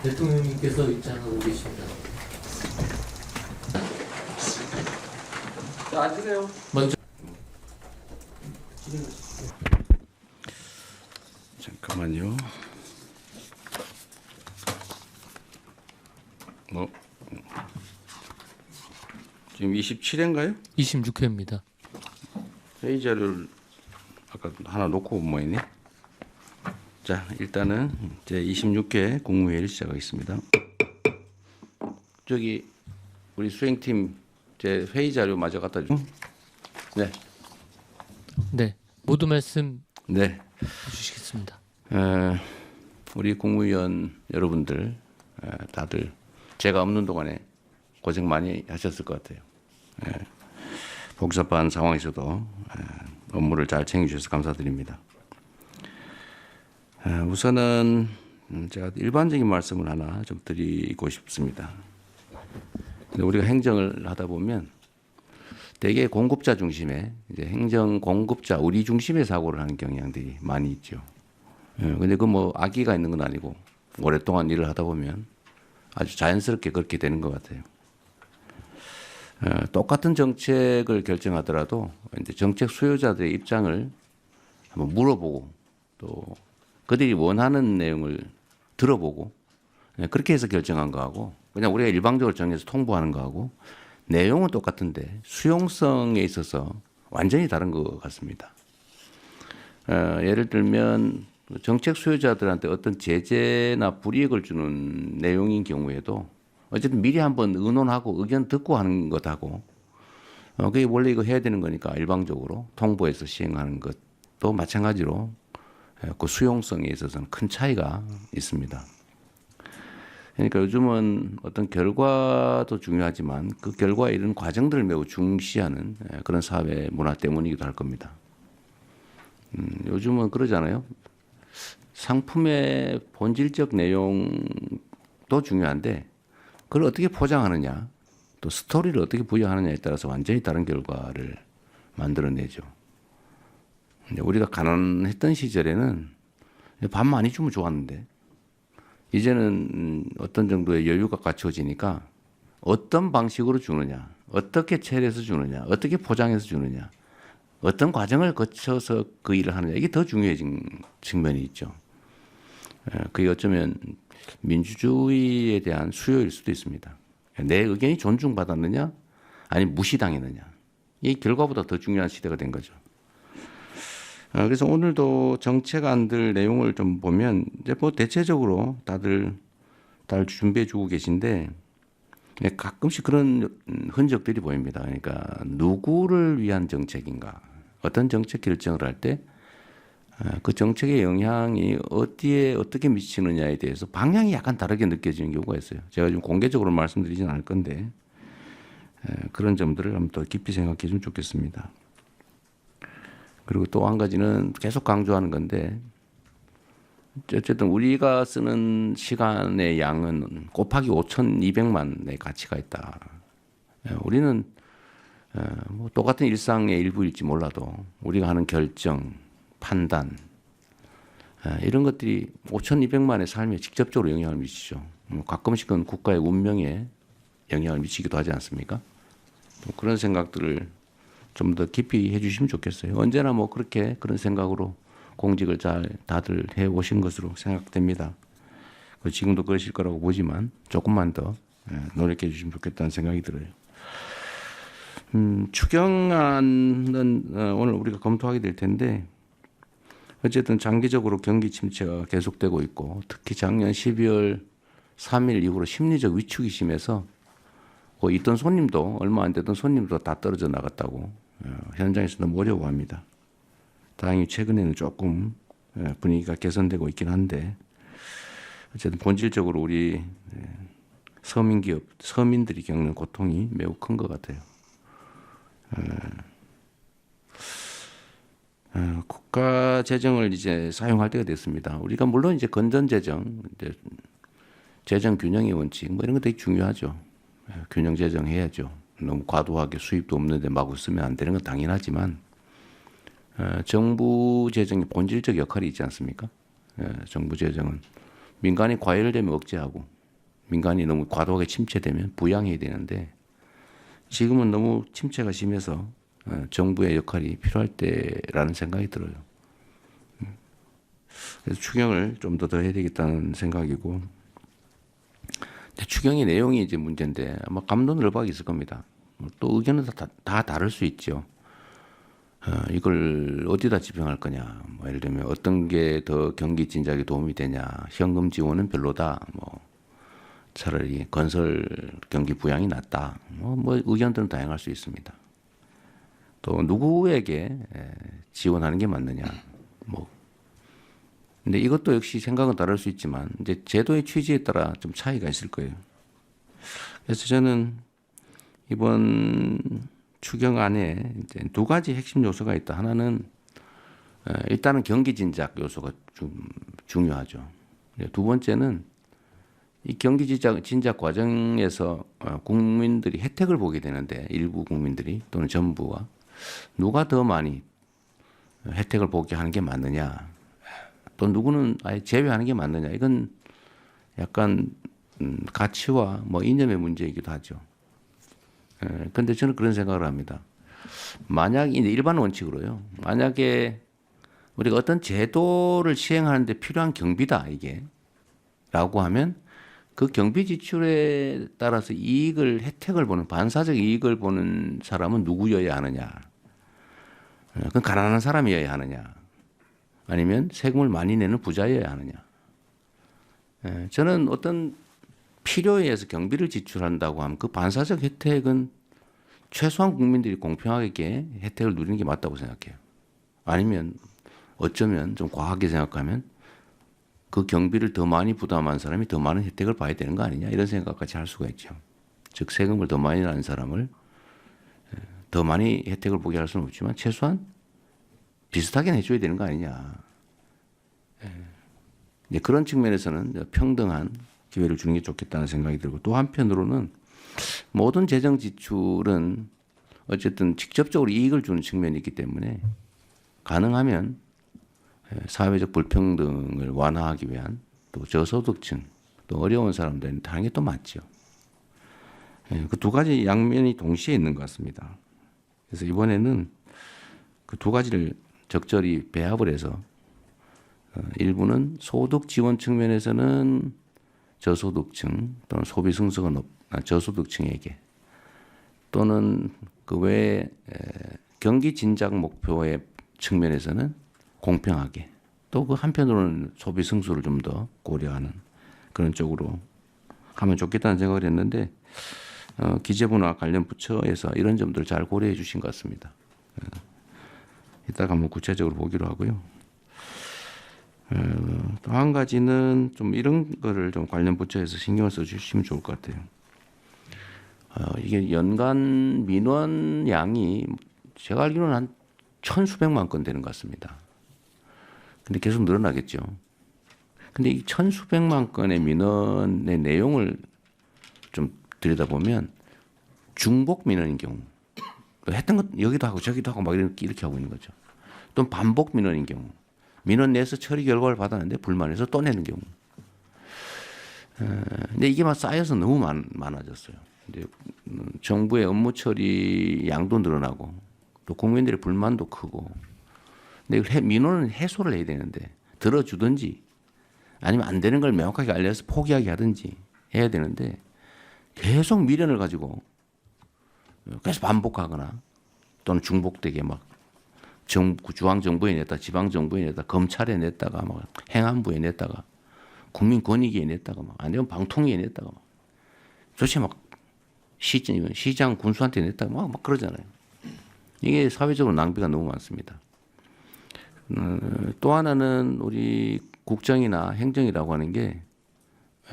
대통령님께서 입장하고 계십니다. 자, 앉으세요. 먼저 잠깐만요. 지금 27회인가요? 26회입니다. 회의 자료를 아까 하나 놓고 모이네. 자, 일단은 이제 26회 국무회의를 시작하겠습니다. 저기 우리 수행팀 제 회의 자료 마저 갖다 주. 네. 네, 모두 말씀 네. 해주시겠습니다. 우리 국무위원 여러분들 다들 제가 없는 동안에 고생 많이 하셨을 것 같아요. 복잡한 상황에서도 업무를 잘 챙겨주셔서 감사드립니다. 우선은 제가 일반적인 말씀을 하나 좀 드리고 싶습니다. 우리가 행정을 하다 보면 대개 공급자 중심의 이제 행정 공급자 우리 중심의 사고를 하는 경향들이 많이 있죠. 근데 그 뭐 악의가 있는 건 아니고 오랫동안 일을 하다 보면 아주 자연스럽게 그렇게 되는 것 같아요. 똑같은 정책을 결정하더라도 이제 정책 수요자들의 입장을 한번 물어보고 또 그들이 원하는 내용을 들어보고 그렇게 해서 결정한 거하고 그냥 우리가 일방적으로 정해서 통보하는 거하고 내용은 똑같은데 수용성에 있어서 완전히 다른 것 같습니다. 예를 들면 정책 수요자들한테 어떤 제재나 불이익을 주는 내용인 경우에도 어쨌든 미리 한번 의논하고 의견 듣고 하는 것하고 그게 원래 이거 해야 되는 거니까 일방적으로 통보해서 시행하는 것도 마찬가지로 그 수용성에 있어서는 큰 차이가 있습니다. 그러니까 요즘은 어떤 결과도 중요하지만 그 결과에 이른 과정들을 매우 중시하는 그런 사회 문화 때문이기도 할 겁니다. 요즘은 그러잖아요. 상품의 본질적 내용도 중요한데 그걸 어떻게 포장하느냐 또 스토리를 어떻게 부여하느냐에 따라서 완전히 다른 결과를 만들어내죠. 우리가 가난했던 시절에는 밥 많이 주면 좋았는데 이제는 어떤 정도의 여유가 갖춰지니까 어떤 방식으로 주느냐, 어떻게 처리해서 주느냐, 어떻게 포장해서 주느냐, 어떤 과정을 거쳐서 그 일을 하느냐 이게 더 중요해진 측면이 있죠. 그게 어쩌면 민주주의에 대한 수요일 수도 있습니다. 내 의견이 존중받았느냐, 아니면 무시당했느냐 이 결과보다 더 중요한 시대가 된 거죠. 그래서 오늘도 정책안들 내용을 좀 보면 이제 뭐 대체적으로 다들 준비해 주고 계신데 가끔씩 그런 흔적들이 보입니다. 그러니까 누구를 위한 정책인가, 어떤 정책 결정을 할 때 그 정책의 영향이 어디에 어떻게 미치느냐에 대해서 방향이 약간 다르게 느껴지는 경우가 있어요. 제가 좀 공개적으로 말씀드리진 않을 건데 그런 점들을 한번 더 깊이 생각해 주면 좋겠습니다. 그리고 또 한 가지는 계속 강조하는 건데 어쨌든 우리가 쓰는 시간의 양은 곱하기 5,200만의 가치가 있다. 우리는 뭐 똑같은 일상의 일부일지 몰라도 우리가 하는 결정, 판단 이런 것들이 5,200만의 삶에 직접적으로 영향을 미치죠. 가끔씩은 국가의 운명에 영향을 미치기도 하지 않습니까? 그런 생각들을 좀 더 깊이 해주시면 좋겠어요. 언제나 뭐 그렇게 그런 생각으로 공직을 잘 다들 해 오신 것으로 생각됩니다. 지금도 그러실 거라고 보지만 조금만 더 노력해 주시면 좋겠다는 생각이 들어요. 추경안은 오늘 우리가 검토하게 될 텐데 어쨌든 장기적으로 경기 침체가 계속되고 있고 특히 작년 12월 3일 이후로 심리적 위축이 심해서 있던 손님도 얼마 안 되던 손님도 다 떨어져 나갔다고 현장에서 너무 어려워합니다. 다행히 최근에는 조금 분위기가 개선되고 있긴 한데 어쨌든 본질적으로 우리 서민기업, 서민들이 겪는 고통이 매우 큰 것 같아요. 국가 재정을 이제 사용할 때가 됐습니다. 우리가 물론 이제 건전 재정, 재정 균형의 원칙 뭐 이런 거 되게 중요하죠. 균형 재정해야죠. 너무 과도하게 수입도 없는데 마구 쓰면 안 되는 건 당연하지만 정부 재정의 본질적 역할이 있지 않습니까? 정부 재정은 민간이 과열되면 억제하고 민간이 너무 과도하게 침체되면 부양해야 되는데 지금은 너무 침체가 심해서 정부의 역할이 필요할 때라는 생각이 들어요. 그래서 추경을 좀 더 해야 되겠다는 생각이고, 추경의 내용이 이제 문제인데 아마 감론을박이 있을 겁니다. 또 의견은 다 다를 수 있죠. 이걸 어디다 집행할 거냐, 뭐 예를 들면 어떤 게 더 경기 진작에 도움이 되냐, 현금 지원은 별로다, 뭐 차라리 건설 경기 부양이 낫다, 뭐 의견들은 다양할 수 있습니다. 또 누구에게 지원하는 게 맞느냐, 뭐 근데 이것도 역시 생각은 다를 수 있지만 이제 제도의 취지에 따라 좀 차이가 있을 거예요. 그래서 저는 이번 추경안에 이제 두 가지 핵심 요소가 있다. 하나는 일단은 경기 진작 요소가 좀 중요하죠. 두 번째는 이 경기 진작 과정에서 국민들이 혜택을 보게 되는데 일부 국민들이 또는 정부가 누가 더 많이 혜택을 보게 하는 게 맞느냐, 또 누구는 아예 제외하는 게 맞느냐, 이건 약간 가치와 뭐 이념의 문제이기도 하죠. 그런데 저는 그런 생각을 합니다. 만약 이제 일반 원칙으로요, 만약에 우리가 어떤 제도를 시행하는데 필요한 경비다 이게라고 하면 그 경비 지출에 따라서 혜택을 보는, 반사적 이익을 보는 사람은 누구여야 하느냐? 그건 가난한 사람이어야 하느냐? 아니면 세금을 많이 내는 부자여야 하느냐? 저는 어떤 필요에 의해서 경비를 지출한다고 하면 그 반사적 혜택은 최소한 국민들이 공평하게 혜택을 누리는 게 맞다고 생각해요. 아니면 어쩌면 좀 과하게 생각하면 그 경비를 더 많이 부담한 사람이 더 많은 혜택을 봐야 되는 거 아니냐, 이런 생각까지 할 수가 있죠. 즉 세금을 더 많이 내는 사람을 더 많이 혜택을 보게 할 수는 없지만 최소한 비슷하게 해줘야 되는 거 아니냐. 그런 측면에서는 평등한 기회를 주는 게 좋겠다는 생각이 들고, 또 한편으로는 모든 재정 지출은 어쨌든 직접적으로 이익을 주는 측면이 있기 때문에 가능하면 사회적 불평등을 완화하기 위한, 또 저소득층, 또 어려운 사람들한테 하는 게 또 맞죠. 그 두 가지 양면이 동시에 있는 것 같습니다. 그래서 이번에는 그 두 가지를 적절히 배합을 해서 일부는 소득 지원 측면에서는 저소득층 또는 소비 승수가 높은 저소득층에게, 또는 그 외에 경기 진작 목표의 측면에서는 공평하게, 또 그 한편으로는 소비 승수를 좀 더 고려하는 그런 쪽으로 하면 좋겠다는 생각을 했는데 기재부나 관련 부처에서 이런 점들을 잘 고려해 주신 것 같습니다. 이따가 한번 구체적으로 보기로 하고요. 또 한 가지는 좀 이런 거를 좀 관련 부처에서 신경을 써 주시면 좋을 것 같아요. 이게 연간 민원 양이 제가 알기로는 한 천수백만 건 되는 것 같습니다. 근데 계속 늘어나겠죠. 근데 이 천수백만 건의 민원의 내용을 좀 들여다보면 중복 민원인 경우, 했던 것 여기도 하고 저기도 하고 막 이렇게 하고 있는 거죠. 또 반복 민원인 경우, 민원 내서 처리 결과를 받았는데 불만해서 또 내는 경우. 근데 이게 막 쌓여서 너무 많아졌어요. 근데 정부의 업무 처리 양도 늘어나고 또 국민들의 불만도 크고. 근데 이걸 민원은 해소를 해야 되는데 들어주든지 아니면 안 되는 걸 명확하게 알려서 포기하게 하든지 해야 되는데 계속 미련을 가지고 계속 반복하거나 또는 중복되게 막 중앙정부에 냈다, 지방정부에 냈다, 검찰에 냈다가 막 행안부에 냈다가 국민권익위에 냈다가 막 아니면 방통위에 냈다가 막 도대체 막 시장 군수한테 냈다가 막 그러잖아요. 이게 사회적으로 낭비가 너무 많습니다. 또 하나는 우리 국정이나 행정이라고 하는 게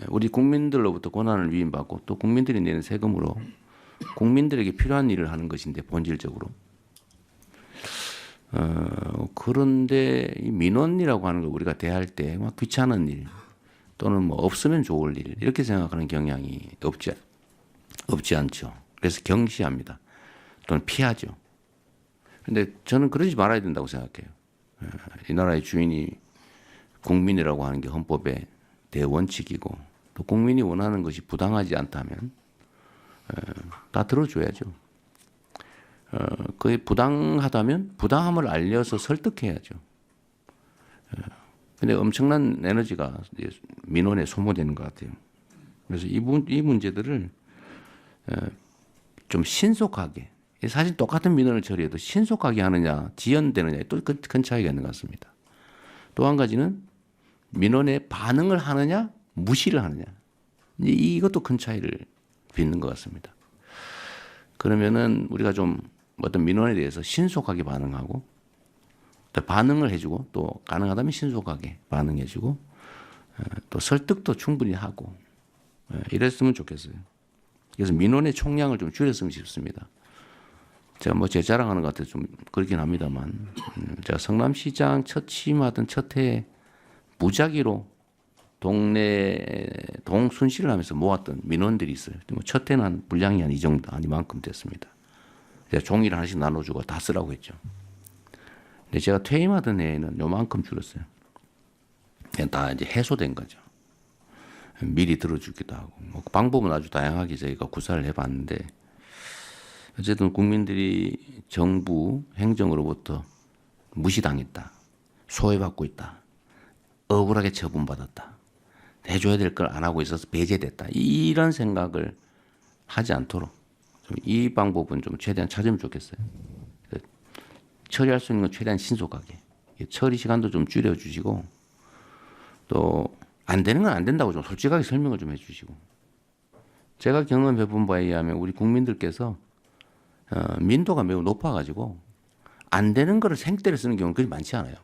우리 국민들로부터 권한을 위임받고 또 국민들이 내는 세금으로 국민들에게 필요한 일을 하는 것인데 본질적으로. 그런데 이 민원이라고 하는 걸 우리가 대할 때 막 귀찮은 일 또는 뭐 없으면 좋을 일 이렇게 생각하는 경향이 없지 않죠. 그래서 경시합니다. 또는 피하죠. 근데 저는 그러지 말아야 된다고 생각해요. 이 나라의 주인이 국민이라고 하는 게 헌법의 대원칙이고 또 국민이 원하는 것이 부당하지 않다면 다 들어줘야죠. 그게 부당하다면 부당함을 알려서 설득해야죠. 근데 엄청난 에너지가 이제 민원에 소모되는 것 같아요. 그래서 이 문제들을 좀 신속하게, 사실 똑같은 민원을 처리해도 신속하게 하느냐 지연되느냐에 또 큰 차이가 있는 것 같습니다. 또 한 가지는 민원에 반응을 하느냐 무시를 하느냐, 이것도 큰 차이를 빚는 것 같습니다. 그러면은 우리가 좀 어떤 민원에 대해서 신속하게 반응하고 또 반응을 해주고 또 가능하다면 신속하게 반응해주고 또 설득도 충분히 하고 이랬으면 좋겠어요. 그래서 민원의 총량을 좀 줄였으면 싶습니다. 제가 뭐 제 자랑하는 것 같아서 좀 그렇긴 합니다만 제가 성남시장 첫 취임하던 첫 해에 무작위로 동네 동순실을 하면서 모았던 민원들이 있어요. 첫 해는 한 분량이 한 이 정도 아니만큼 됐습니다. 제가 종이를 하나씩 나눠주고 다 쓰라고 했죠. 근데 제가 퇴임하던 해에는 요만큼 줄었어요. 그냥 다 이제 해소된 거죠. 미리 들어주기도 하고 뭐 방법은 아주 다양하게 저희가 구사를 해봤는데 어쨌든 국민들이 정부 행정으로부터 무시당했다, 소외받고 있다, 억울하게 처분받았다, 해줘야 될 걸 안 하고 있어서 배제됐다, 이런 생각을 하지 않도록 좀 이 방법은 좀 최대한 찾으면 좋겠어요. 처리할 수 있는 건 최대한 신속하게 처리 시간도 좀 줄여주시고 또 안 되는 건 안 된다고 좀 솔직하게 설명을 좀 해주시고, 제가 경험해 본 바에 의하면 우리 국민들께서 민도가 매우 높아가지고 안 되는 거를 생떼를 쓰는 경우는 그리 많지 않아요.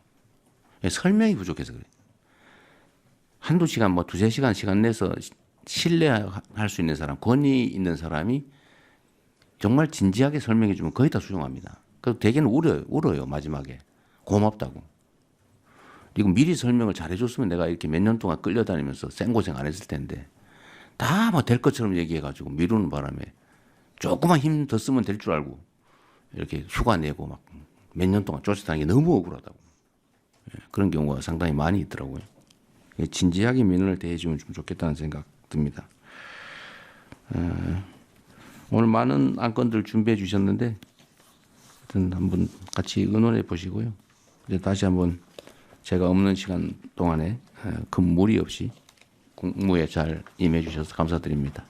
설명이 부족해서 그래요. 한두 시간 뭐 두세 시간 시간 내서 신뢰할 수 있는 사람, 권위 있는 사람이 정말 진지하게 설명해 주면 거의 다 수용합니다. 그래서 대개는 울어요 마지막에 고맙다고. 이거 미리 설명을 잘해줬으면 내가 이렇게 몇 년 동안 끌려다니면서 생고생 안 했을 텐데 다 뭐 될 것처럼 얘기해가지고 미루는 바람에 조금만 힘 더 쓰면 될 줄 알고 이렇게 휴가 내고 막 몇 년 동안 쫓아다니는 게 너무 억울하다고. 그런 경우가 상당히 많이 있더라고요. 진지하게 민원을 대해주면 좀 좋겠다는 생각 듭니다. 오늘 많은 안건들 준비해 주셨는데 하여튼 한번 같이 의논해 보시고요. 이제 다시 한번 제가 없는 시간 동안에 큰 무리 없이 국무에 잘 임해 주셔서 감사드립니다.